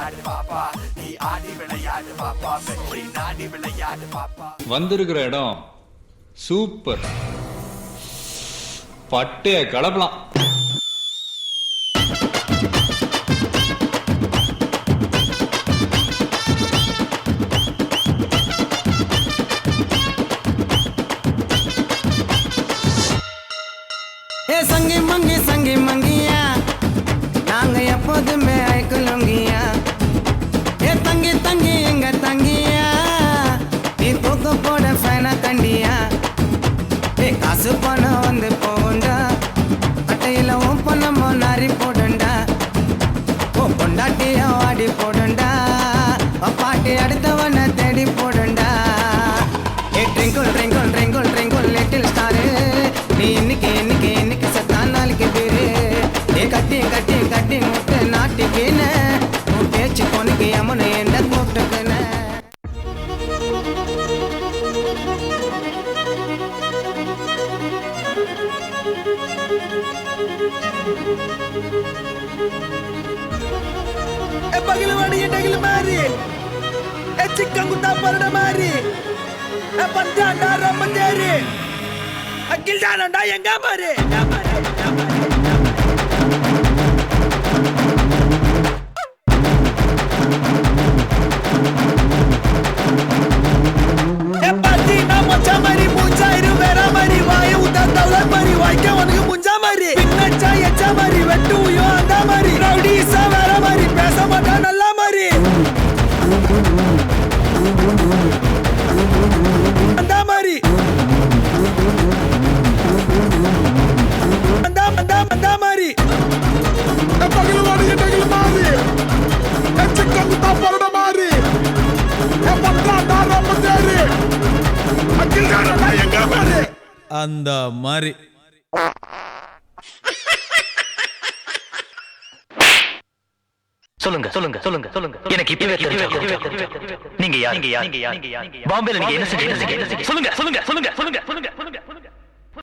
விளையாடு பாப்பா, நீ ஆடி விளையாடு பாப்பா, வெற்றி நாடி விளையாடு பாப்பா. வந்திருக்கிற இடம் சூப்பர், பட்டைய கலப்பலாம். சங்கி மங்கி சங்கி மங்கியா, நாங்க எப்போதுமே ஐக்குலங்கியா. தங்கி தங்கி எங்க தங்கியா, நீ தூக்க போட ஃபேனா கண்டியா. காசு பணம் வந்து போண்டா, கட்டையில உன் பொண்ணமோ நாரி போடுண்டா. உன் பொண்டாட்டியா வாடி போடுண்டா, பாட்டி அடுத்தவனை தேடி போடுண்டா. Twinkle twinkle twinkle twinkle little star, நீ இன்னைக்கு இன்னைக்கு இன்னைக்கு சத்தான் நாளைக்கு பேரு. கட்டி கட்டி கட்டி முட்டை நாட்டிக்கின, உன் பேச்சு பொண்ணுக்கு யமுனை என்ன கூப்பிட்டுக்கின. பகிலவாடி எட்டகில மாறி, சிக்கங்குத்தா பரட மாறி, பஞ்சாண்டா ரம்மஞ்சேரி, அக்கில் தானண்டா எங்க பாரு. பாத்தி நான் மச்சா மாதிரி மூச்சா இரு வேற மாதிரி வாய உத்தா தவள மாதிரி வாய்க்க உனக்கு முஞ்சா மாதிரி பின்னச்சா எச்சா மாதிரி வெட்டு உயோ அந்த மாதிரி ரவுடிஸா வேற மாதிரி பேச மாட்டா நல்லா மாதிரி அந்த மாதிரி அந்த மாதிரி பகிலவாடி எட்டகில மாறி, சிக்கங்குத்தா பரட மாறி, பஞ்சாண்டா ரம்மஞ்சேரி, அக்கில் தானண்டா எங்க பாரு. அந்த மாதிரி சொல்லுங்க சொல்லுங்க சொல்லுங்க சொல்லுங்க எனக்கு இப்பவே தெரியும். நீங்க யார்? நீங்க யார்? பாம்பேல நீங்க என்ன செஞ்சீங்க? சொல்லுங்க சொல்லுங்க சொல்லுங்க சொல்லுங்க சொல்லுங்க சொல்லுங்க.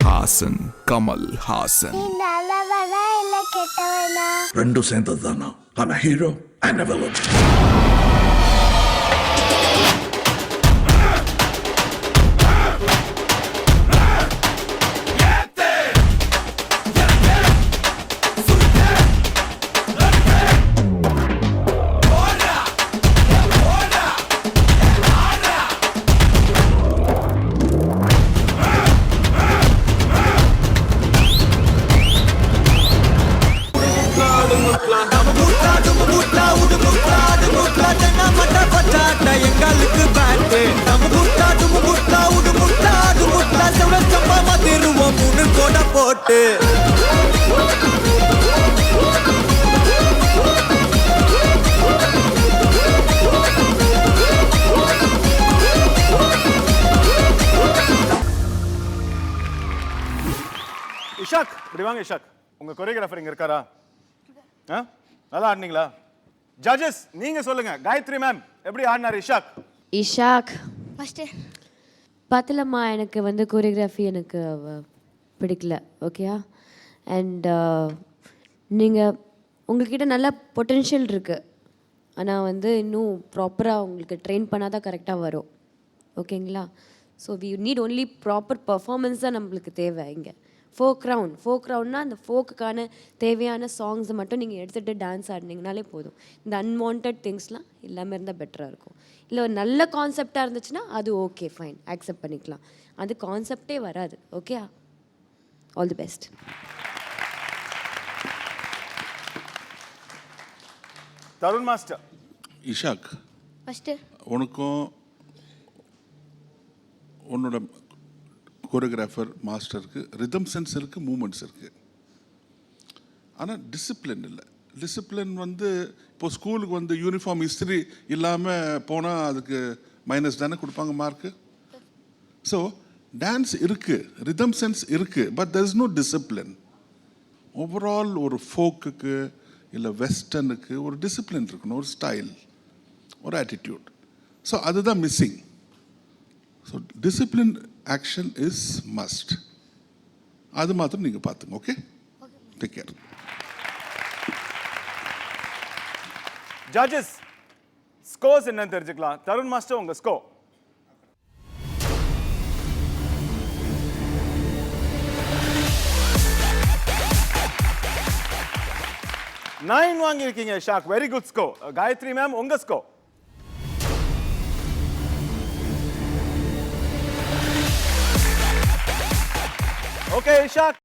ஹாசன், கமல் ஹாசன். நீ நல்லவனா இல்ல கெட்டவனா? ரெண்டும் சேர்ந்தது தானா? ஆனா ஹீரோ அண்ட் வில்லன். எங்களுக்கு பேட்டு நம்ம முட்டா தும்மு முட்டா உடு முட்டா அது முட்டா செவட சம்பா மாத்திருவோம் மூணு கோட போட்டு. இஷாக், இப்படி வாங்க இஷாக். உங்க கொரியோகிராஃபர் இங்க இருக்காரா? நல்லா ஆடினீங்களா? ஜட்ஜஸ் நீங்க சொல்லுங்க, காயத்ரி மேம் எப்படி ஆடினார் இஷாக்? இஷாக் ஃபர்ஸ்ட் பத்தலம்மா எனக்கு வந்து கோரியோகிராஃபி எனக்கு பிடிக்கல. ஓகேயா? அண்ட் நீங்கள் உங்கள்கிட்ட நல்ல பொட்டென்ஷியல் இருக்குது, ஆனால் வந்து இன்னும் ப்ராப்பராக உங்களுக்கு ட்ரெயின் பண்ணால் தான் கரெக்டாக வரும். ஓகேங்களா? So we need only proper performance தான் நம்மளுக்கு தேவை. இங்கே ஃபோக் ரவுண்ட்னா அந்த ஃபோக்குக்கான தேவையான சாங்ஸை மட்டும் நீங்கள் எடுத்துகிட்டு டான்ஸ் ஆடினீங்கனாலே போதும். இந்த அன்வான்ட் திங்ஸ்லாம் இல்லாமல் இருந்தால் பெட்டராக இருக்கும். இல்லை ஒரு நல்ல கான்செப்டாக இருந்துச்சுன்னா அது ஓகே ஃபைன், ஆக்செப்ட் பண்ணிக்கலாம். அது கான்செப்டே வராது. Okay, all the best. Tarun master. Ishaq, first உனக்கும் உன்னோட கோரியோகிராஃபர் மாஸ்டருக்கு ரிதம் சென்ஸ் இருக்குது, மூமெண்ட்ஸ் இருக்குது, ஆனால் டிசிப்ளின் இல்லை. டிசிப்ளின் வந்து இப்போது ஸ்கூலுக்கு வந்து யூனிஃபார்ம் இஸ்திரி இல்லாமல் போனால் அதுக்கு மைனஸ் தானே கொடுப்பாங்க மார்க்கு. ஸோ டான்ஸ் இருக்குது, ரிதம் சென்ஸ் இருக்குது, but there is no discipline. Overall ஒரு ஃபோக்குக்கு இல்லை வெஸ்டர்னுக்கு ஒரு டிசிப்ளின் இருக்கணும், ஒரு ஸ்டைல், ஒரு ஆட்டிடியூட். ஸோ அதுதான் missing. So discipline action is must. அது மாத்திரம் நீங்கள் பார்த்துங்க. Okay, take care. Judges scores என்னன்னு தெரிஞ்சுக்கலாம். தருண் மாஸ்டர் உங்க ஸ்கோர். 9 வாங்கியிருக்கீங்க Ishaq. Very good score. Gayathri ma'am உங்க ஸ்கோர். ஓகே இஷாக்.